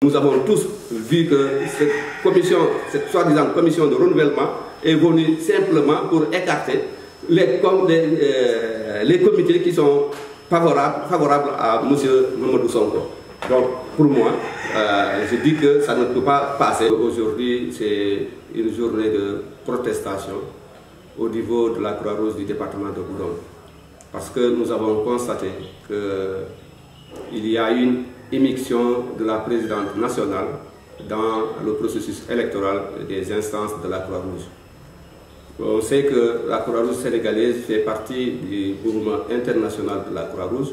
Nous avons tous vu que cette soi-disant commission de renouvellement est venue simplement pour écarter les comités qui sont favorables à M. Mamadou Sonko. Donc pour moi, je dis que ça ne peut pas passer. Aujourd'hui, c'est une journée de protestation au niveau de la Croix-Rouge du département de Goudomp. Parce que nous avons constaté qu'il y a une immixtion de la présidente nationale dans le processus électoral des instances de la Croix-Rouge. On sait que la Croix-Rouge sénégalaise fait partie du mouvement international de la Croix-Rouge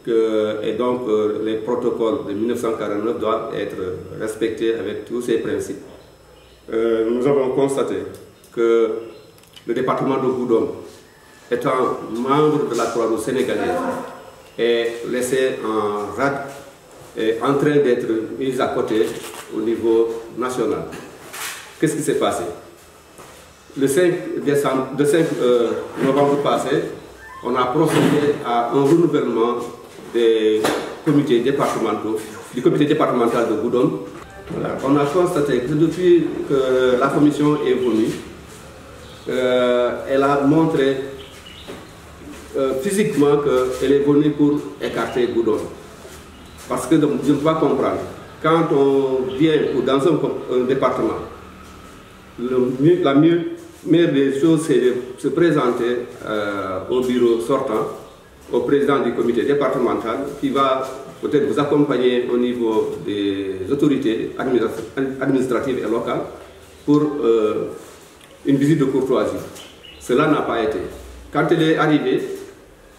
et donc les protocoles de 1949 doivent être respectés avec tous ces principes. Nous avons constaté que le département de Goudomp, étant membre de la Croix-Rouge sénégalaise, est laissé en rade et en train d'être mis à côté au niveau national. Qu'est-ce qui s'est passé? Le 5 novembre passé, on a procédé à un renouvellement des comités départementaux, du comité départemental de Goudomp. Voilà. On a constaté que depuis que la commission est venue, elle a montré physiquement qu'elle est venue pour écarter Goudomp. Parce que je ne peux pas comprendre. Quand on vient dans un département, la meilleure des choses, c'est de se présenter au bureau sortant, au président du comité départemental, qui va peut-être vous accompagner au niveau des autorités administratives et locales pour une visite de courtoisie. Cela n'a pas été. Quand elle est arrivée,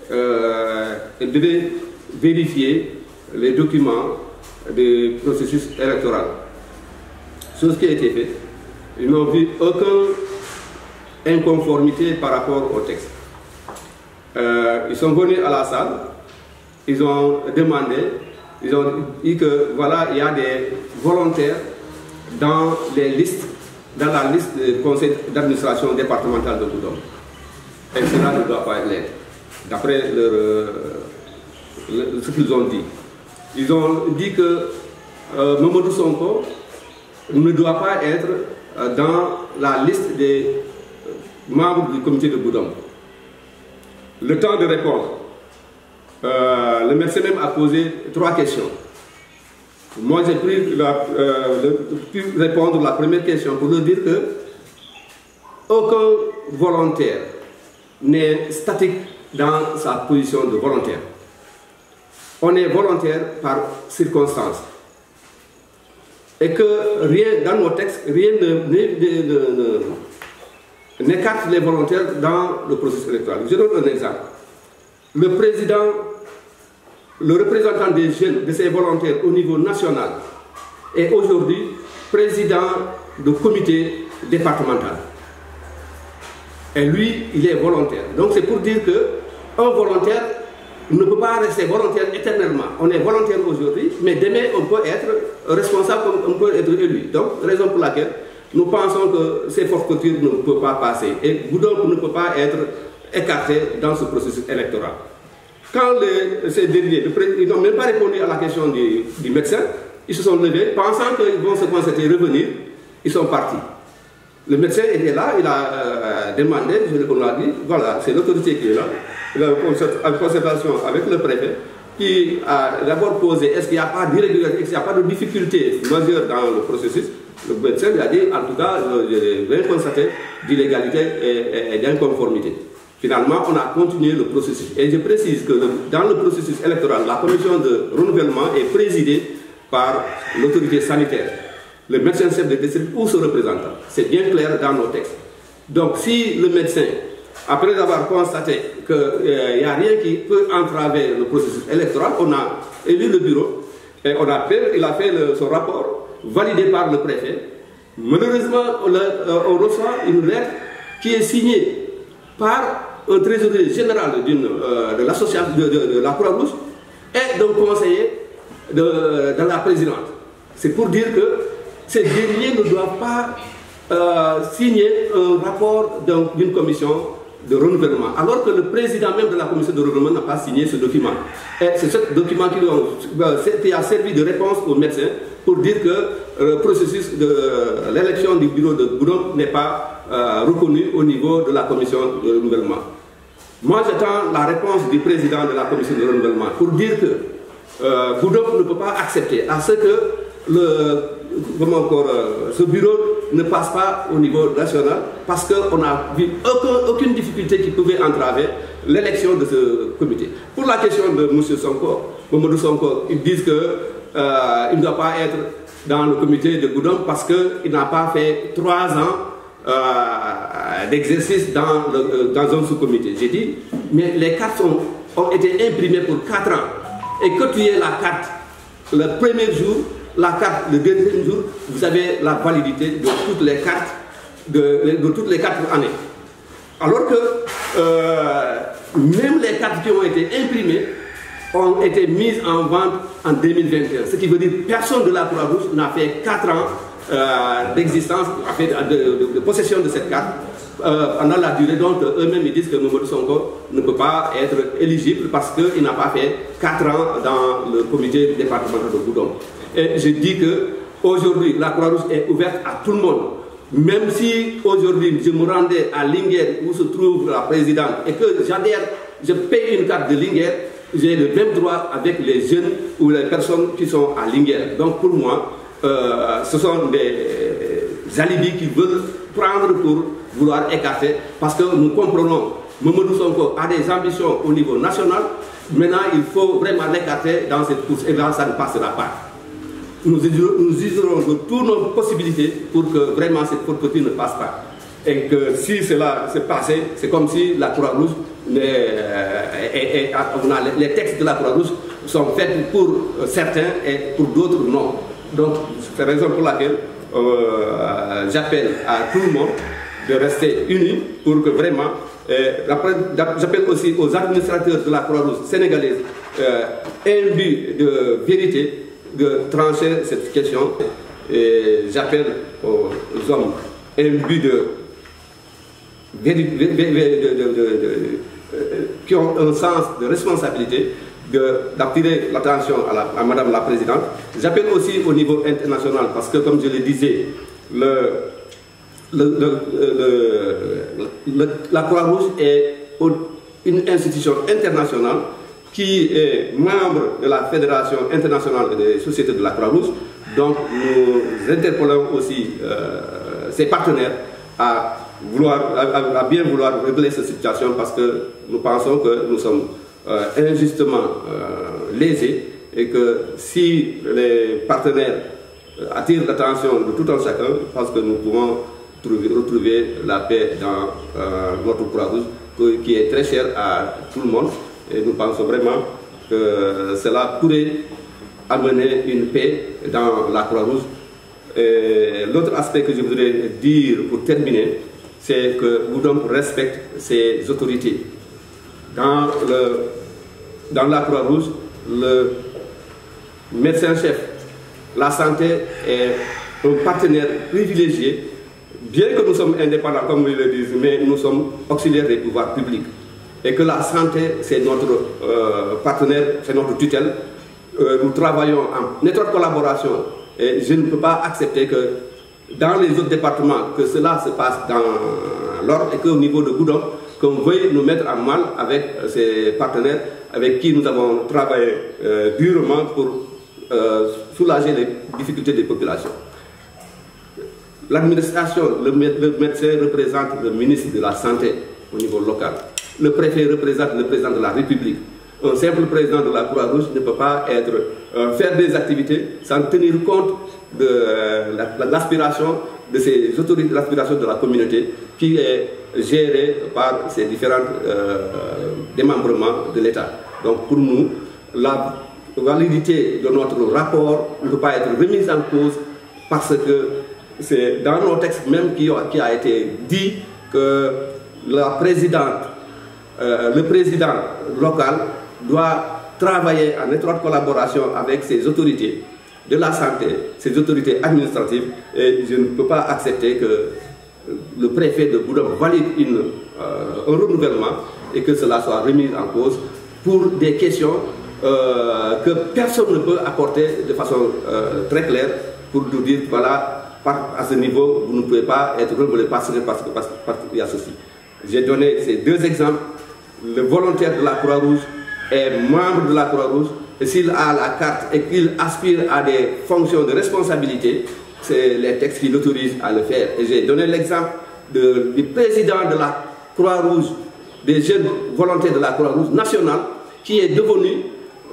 elle devait vérifier les documents du processus électoral. Chose qui a été faite. Ils n'ont vu aucune inconformité par rapport au texte. Ils sont venus à la salle, ils ont demandé, ils ont dit que voilà, il y a des volontaires dans la liste du conseil d'administration départemental de Goudomp. Et cela ne doit pas l'être, d'après ce qu'ils ont dit. Ils ont dit que Mamadou Sonko ne doit pas être dans la liste des membres du comité de Goudomp. Le temps de répondre, le médecin même a posé 3 questions. Moi, j'ai pu répondre à la première question pour lui dire que aucun volontaire n'est statique dans sa position de volontaire. On est volontaire par circonstance. Et que rien dans nos textes, rien n'écarte les volontaires dans le processus électoral. Je donne un exemple. Le représentant des jeunes, de ces volontaires au niveau national, est aujourd'hui président du comité départemental. Et lui, il est volontaire. Donc c'est pour dire qu'un volontaire ne peut pas rester volontaire éternellement. On est volontaire aujourd'hui, mais demain on peut être responsable comme on peut être élu. Donc, raison pour laquelle nous pensons que ces forfaitures ne peuvent pas passer. Et Goudomp ne peut pas être écarté dans ce processus électoral. Quand ces derniers, ils n'ont même pas répondu à la question du médecin, ils se sont levés, pensant qu'ils vont se constater revenir, ils sont partis. Le médecin était là, il a demandé, on a dit, voilà, c'est l'autorité qui est là, il a en concertation avec le préfet, qui a d'abord posé, est-ce qu'il n'y a pas d'irrégularité, est-ce qu'il n'y a pas de difficulté majeure dans le processus? Le médecin lui a dit, en tout cas, j'ai bien constaté d'illégalité et d'inconformité. Finalement, on a continué le processus. Et je précise que dans le processus électoral, la commission de renouvellement est présidée par l'autorité sanitaire, le médecin chef de district ou son représentant. C'est bien clair dans nos textes. Donc si le médecin, après avoir constaté qu'il n'y a rien qui peut entraver le processus électoral, on a élu le bureau et il a fait son rapport validé par le préfet. Malheureusement, on reçoit une lettre qui est signée par un trésorier général de l'association de la Croix-Rouge et d'un conseiller de la présidente. C'est pour dire que ces derniers ne doivent pas signer un rapport d'une commission de renouvellement, alors que le président même de la commission de renouvellement n'a pas signé ce document. Et c'est ce document qui a servi de réponse aux médecins pour dire que le processus de l'élection du bureau de Goudomp n'est pas reconnu au niveau de la commission de renouvellement. Moi, j'attends la réponse du président de la commission de renouvellement pour dire que Goudomp ne peut pas accepter à ce que ce bureau ne passe pas au niveau national parce qu'on n'a vu aucune difficulté qui pouvait entraver l'élection de ce comité. Pour la question de M. Sonko, Mamadou Sonko, ils disent qu'il ne doit pas être dans le comité de Goudomp parce qu'il n'a pas fait 3 ans d'exercice dans un sous-comité. J'ai dit, mais les cartes ont été imprimées pour 4 ans et que tu aies la carte le premier jour, la carte le deuxième jour, vous avez la validité de toutes les cartes de toutes les 4 années. Alors que même les cartes qui ont été imprimées ont été mises en vente en 2021. Ce qui veut dire que personne de la Croix-Rouge n'a fait 4 ans d'existence, de possession de cette carte pendant la durée dont eux-mêmes ils disent que Mamadou Sonko ne peut pas être éligible parce qu'il n'a pas fait 4 ans dans le comité départemental de Goudomp. Et je dis qu'aujourd'hui, la Croix-Rouge est ouverte à tout le monde. Même si aujourd'hui je me rendais à Linguère où se trouve la présidente et que j'adhère, je paye une carte de Linguère, j'ai le même droit avec les jeunes ou les personnes qui sont à Linguère. Donc pour moi, ce sont des alibis qui veulent prendre pour vouloir écarter parce que nous comprenons Mamadou Sonko a des ambitions au niveau national. Maintenant, il faut vraiment l'écarter dans cette course et là, ça ne passera pas. Nous userons de toutes nos possibilités pour que vraiment cette forfaiture ne passe pas. Et que si cela s'est passé, c'est comme si la Croix-Rouge, les textes de la Croix-Rouge sont faits pour certains et pour d'autres non. Donc c'est la raison pour laquelle j'appelle à tout le monde de rester unis pour que vraiment, j'appelle aussi aux administrateurs de la Croix-Rouge sénégalaise un but de vérité, de trancher cette question. Et j'appelle aux hommes un but qui ont un sens de responsabilité, d'attirer l'attention à Madame la Présidente. J'appelle aussi au niveau international parce que, comme je le disais, la Croix-Rouge est une institution internationale qui est membre de la Fédération internationale des sociétés de la Croix-Rouge. Donc nous interpellons aussi ses partenaires à bien vouloir régler cette situation parce que nous pensons que nous sommes injustement lésés et que si les partenaires attirent l'attention de tout un chacun, je pense que nous pouvons retrouver la paix dans notre Croix-Rouge qui est très chère à tout le monde. Et nous pensons vraiment que cela pourrait amener une paix dans la Croix-Rouge. L'autre aspect que je voudrais dire pour terminer, c'est que Goudomp respecte ses autorités. Dans la Croix-Rouge, le médecin-chef, la santé est un partenaire privilégié, bien que nous sommes indépendants, comme ils le disent, mais nous sommes auxiliaires des pouvoirs publics. Et que la santé, c'est notre partenaire, c'est notre tutelle. Nous travaillons en étroite collaboration et je ne peux pas accepter que dans les autres départements, que cela se passe dans l'ordre et qu'au niveau de Goudomp, qu'on veuille nous mettre en mal avec ces partenaires avec qui nous avons travaillé durement pour soulager les difficultés des populations. L'administration, le médecin représente le ministre de la Santé au niveau local. Le préfet représente le président de la République. Un simple président de la Croix-Rouge ne peut pas faire des activités sans tenir compte de l'aspiration de ces autorités, l'aspiration de la communauté qui est gérée par ces différents démembrements de l'État. Donc pour nous, la validité de notre rapport ne peut pas être remise en cause parce que c'est dans nos textes même qui a été dit que la présidente, le président local doit travailler en étroite collaboration avec ses autorités de la santé, ses autorités administratives, et je ne peux pas accepter que le préfet de Goudomp valide un renouvellement et que cela soit remis en cause pour des questions que personne ne peut apporter de façon très claire pour nous dire, voilà, à ce niveau, vous ne pouvez pas être relevé parce qu'il y a ceci. J'ai donné ces deux exemples. Le volontaire de la Croix-Rouge est membre de la Croix-Rouge, et s'il a la carte et qu'il aspire à des fonctions de responsabilité, c'est les textes qui l'autorisent à le faire. Et j'ai donné l'exemple du président de la Croix-Rouge, des jeunes volontaires de la Croix-Rouge nationale, qui est devenu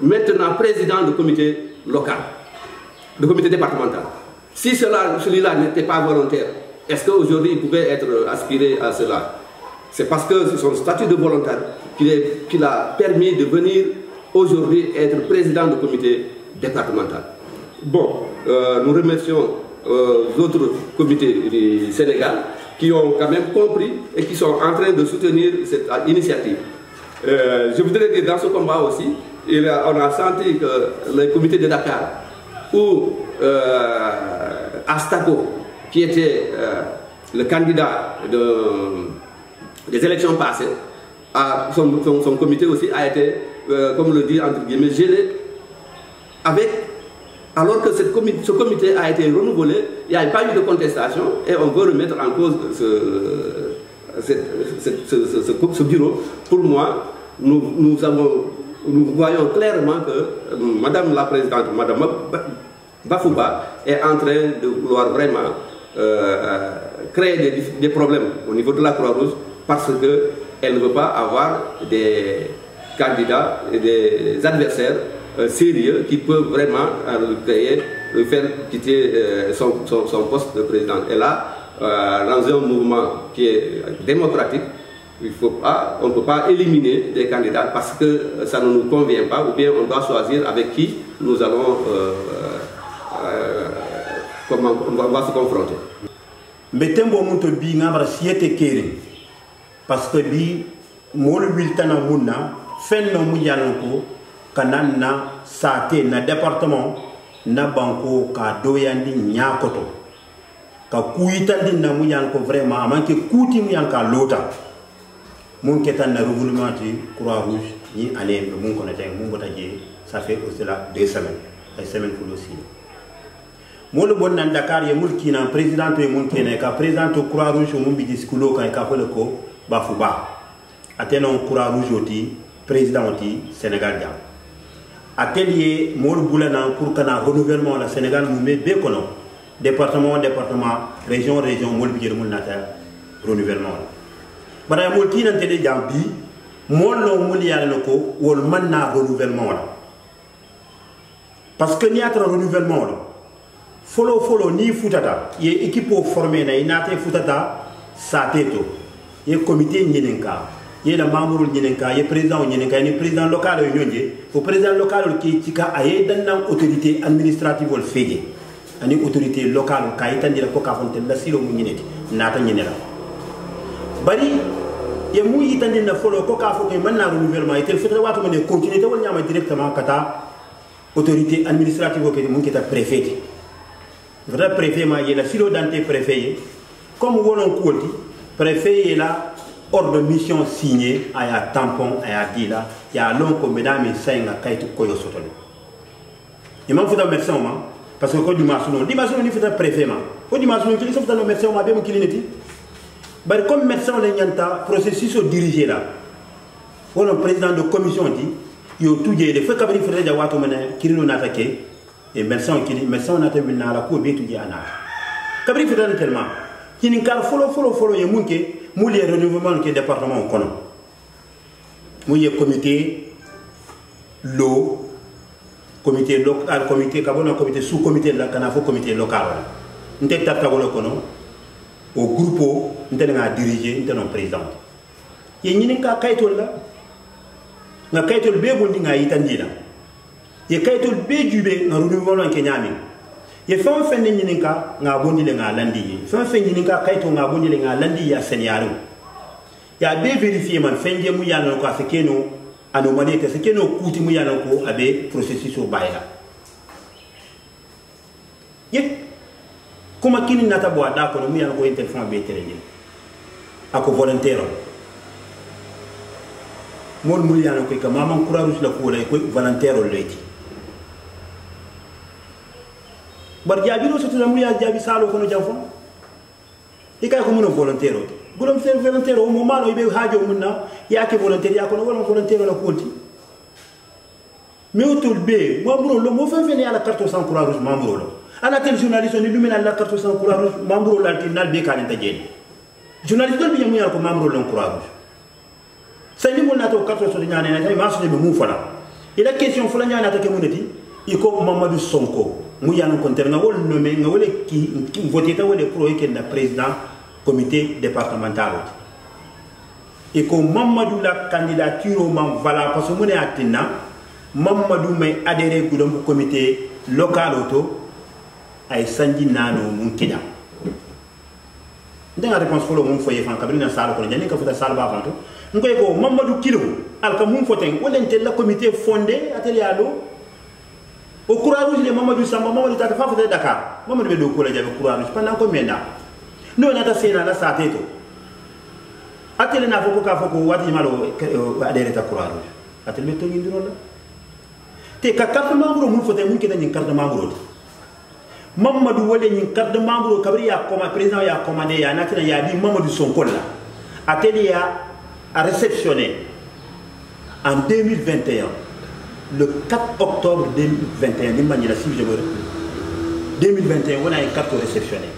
maintenant président du comité local, du comité départemental. Si celui-là n'était pas volontaire, est-ce qu'aujourd'hui il pouvait être aspiré à cela? C'est parce que c'est son statut de volontaire qui l'a permis de venir aujourd'hui être président du comité départemental. Bon, nous remercions les autres comités du Sénégal qui ont quand même compris et qui sont en train de soutenir cette initiative. Je voudrais dire dans ce combat aussi, on a senti que le comité de Dakar ou Astako, qui était le candidat des élections passées, son comité aussi a été, comme on le dit entre guillemets, gelé, alors que ce comité a été renouvelé, il n'y a pas eu de contestation et on veut remettre en cause ce bureau. Pour moi, nous voyons clairement que Madame la Présidente, Madame Bafouba, est en train de vouloir vraiment créer des problèmes au niveau de la Croix-Rouge parce qu'elle ne veut pas avoir des candidats et des adversaires sérieux qui peuvent vraiment le faire quitter son poste de président. Et là, dans un mouvement qui est démocratique, on ne peut pas éliminer des candidats parce que ça ne nous convient pas, ou bien on doit choisir avec qui nous allons on va se confronter. Mbetembo muntu bi ngabra siete keri parce que bi mol wiltana munna fenno mu yalanko kanana sate na département na banko ka doyandi nyakoto ka kuyitandi na mu yanko vraiment amanke kuti mu yanka lota mun ketan na regroupement du Croix-Rouge ni année mun ko na tay mun bota je ça fait cela 2 semaines ay semaine pour aussi mo le bon nan Dakar ye mulki nan président to mun kene ka président to Croix-Rouge mun bi diskulo ka ka fele ko Bafouba atenon Croix-Rouge oti président oti Sénégal jam atelier mo bulana pour kana renouvellement la Sénégal mu me be kono département région mo bi jere mun nata renouvellement bara mo tinan tele jam bi mo lo mun yalla ko wol man na renouvellement la parce que ni atra renouvellement la follow ni futata ye équipe formé na inate futata sateto ye comité nyenenka ye la membre nyenenka ye président nyenenka ni président local nyonje au président local qui tika aye danna autorité administrative wol fege ani autorité locale ka itandira ko ka fonte la silo mu nyeneti nata nyenela bari ye mu itandina follow ko ka fo ke man na renouvellement et tel faudrait watu mene continuer te wol nyama directement kata autorité administrative ko mu kita préfet vrai préfet ma yela silo dante préfet comme wonon kolti préfet yela ordre de mission signé aya tampon aya dila ya lon ko mesdames sainga kaytu koyo sotole imam futa médecin ma parce que ko dimanche ni futa préfet ma ko dimanche non kili futa no médecin ma be mo kilineti bari comme médecin le nyanta processus au diriger là wonon président de commission dit yo tuje de fe kabri futa ja wato mena kirino natake et médecin on a terminé la cour bien tout dit anata kabri fitan tellement kini kar follow ye munke muli renouvellement ke département kono muye comité l'eau comité local comité kabona comité sous comité la kana fo comité local nte tata wala kono au groupe nte nga diriger nte non président ye nyini ka kaytol la nga kaytol be bondi nga yitandila ye kaytol be jube na renouvellement ke nyami ye fam fenne nyininka nga bondi le nga landi fam fenne nyininka kayto nga bondi le nga landi ya seniaro ya be vérifier man fenge mu yana ko afekeno anomalie te sekeno kuti mu yana ko abe processus o bayla ye kuma kini nata bo ada ko mu yana ko interfon be terengel ako volontaire mon mouliano ko maman Croix-Rouge la ko lay ko volontaire o leyti bar jaabi no soto mouliya jaabi salo ko no jamfo e kay ko mun volontaire o gulom ser volontaire o mo malo be haajo munna yaake volontaire ya ko no wala volontaire la ko mais autour be membre lo mo fa fene ala carte sans Croix-Rouge membre lo ala tel journaliste ni lumina la carte sans Croix-Rouge membre lo altinal be kan ta jeni journaliste bi mu ko membre lo Croix-Rouge sani mo nato carte so nyane na tay maso be mu fala ila question fula nyane ta ke munati iko Mamadou Sonko mu yanu ko terna wol nommé ngawle ki voté ta wole pro ke na président comité départemental iko Mamadou la candidature au man vala parce que mo ne atina Mamadou may adhéré au comité local auto ay sanji nano mun kida ndanga réponse folo mun foye fan kabina sala ko nyani ka futa sala ba fanto ngoy ko Mamadou kilo alka mun foten wala ntel la comité fondé ateliado au Croix-Rouge les Mamadou Samba Mamadou tata fa fota Dakar Mamadou be do ko la jabe Croix-Rouge pendant combien d'années no na ta sena la sateto ateli na foko ka foko wati malo adhéré ta Croix-Rouge ateli be to ngindiro la te ka carte membre mun fote mun keda nyin carte membre Mamadou wole nyin carte membre kabri ya comme président ya commandé ya nakina ya di Mamadou Sonko la atelier a réceptionné en 2021 le 4 octobre 2021 ni manila si je me rappelle 2021 on a une carte réceptionnée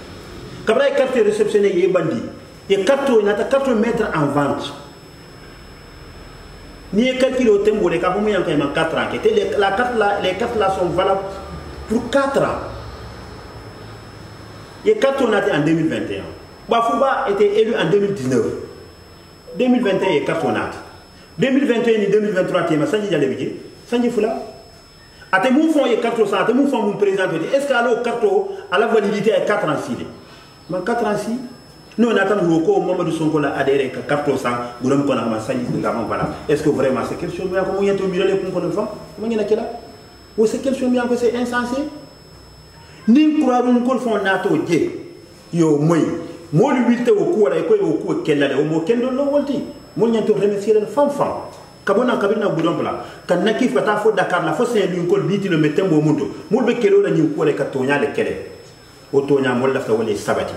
kabra carte réceptionnée ye bandi et carte nata carte mettre en vente ni calculé au tempo les cas moyen quand 4 ans la carte là les cartes là sont valables pour 4 ans et carte on a été en 2021 Bafouba était élu en 2019 2021 et carte on a 2021 et 2023 tu m'as senti d'aller budget senti fula ate mon fond et carte ça ate mon fond mon président est-ce que alors carte à la validité est 4 ans si mais 4 ans si nous on attend le ko Mamadou Sonko la adhéré ka carte ça goulam ko na ma sanji de garan voilà est-ce que vraiment c'est quelque chose mais comment y a to mirale ko ko fa mo ngina kila ou c'est quelque chose mais que c'est insensé ni Croix-Rouge ko fond nato je yo moy mo lu wilte o ko wala ko o ko kellale o mo kendo lo wolti mo nyanto remercier le fam kabona kabina budon bla kan nakif kata fo Dakar la fo c'est lui ko biti le metembo mundo mo be kelo la nyi ko le ka tonya le kele o tonya mo la fa wala sabati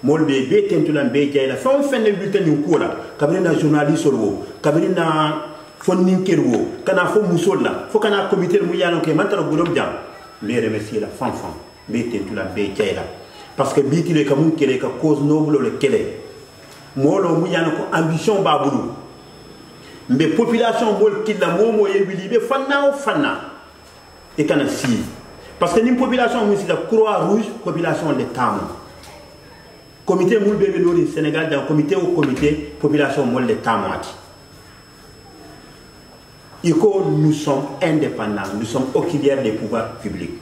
mol be be tentulan be jayla fam fenne bulletin ni ko la kabina journaliste wo kabina fonninker wo kana fo musol la fo kana comité mu yano ke mantara budon jam mais remercier la fam be tentulan be jayla parce que biti le kamun kele ka cause noble le kele molo mu yano ko ambition babulu mais population mol killa momo yebili be fanna et kana si parce que ni population musi la Croix-Rouge population de Tamo comité moul bébé lori Sénégal dans comité au comité population mol de Tamati iko nous sommes indépendants nous sommes auxiliaires des pouvoirs publics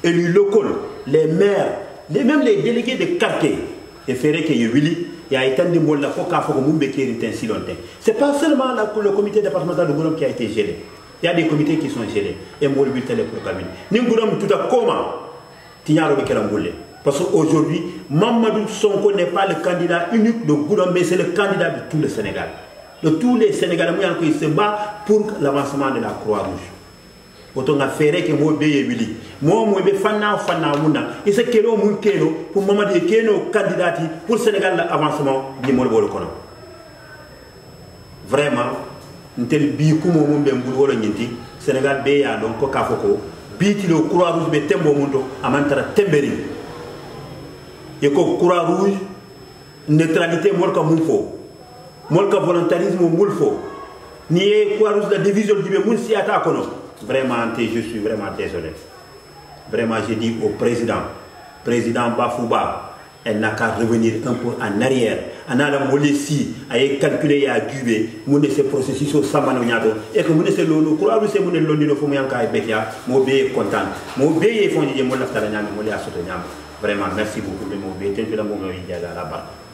élus locaux les maires même les délégués de quartier et ferré que yebili il y a été de molla foka foko mumbe qui est ainsi longtemps. C'est pas seulement le comité départemental de Gourom qui a été gelé. Il y a des comités qui sont gelés. Et moi, le bulletin est pour Kabine. Ni Gourom tout à comment Tignaro Bekelamboulé. Parce qu'aujourd'hui, Mamadou Sonko n'est pas le candidat unique de Gourom, mais c'est le candidat de tout le Sénégal. De tous les Sénégalais qui se battent pour l'avancement de la Croix-Rouge. Autant à faire que moi béye wili moi moi be fanna muna et c'est kelo mun kelo pour Mamadou Keno candidat pour Sénégal l'avancement ni mo bolo kono vraiment ntel bi ko mo be mbul wala nyinti Sénégal be ya donc ko ka foko bi ti le Croix-Rouge be tembo mundo amantara temberi et ko Croix-Rouge neutralité molka mun fo molka volontarisme mul fo ni Croix-Rouge la division du be mun si ata kono. Vraiment, je suis vraiment désolé. Vraiment, je dis au président Bafouba, elle n'a qu'à revenir un peu en arrière. On a la molestie, à calculer et à duber, mon ce processus au Samanognato, et que mon c'est le Croix-Rouge, c'est mon l'oni le Fomianka et Bekia, mon bé est content. Mon bé est fondé de mon laftaranyam, mon l'a soutenu. Vraiment, merci beaucoup de mon bé, tu es la là-bas.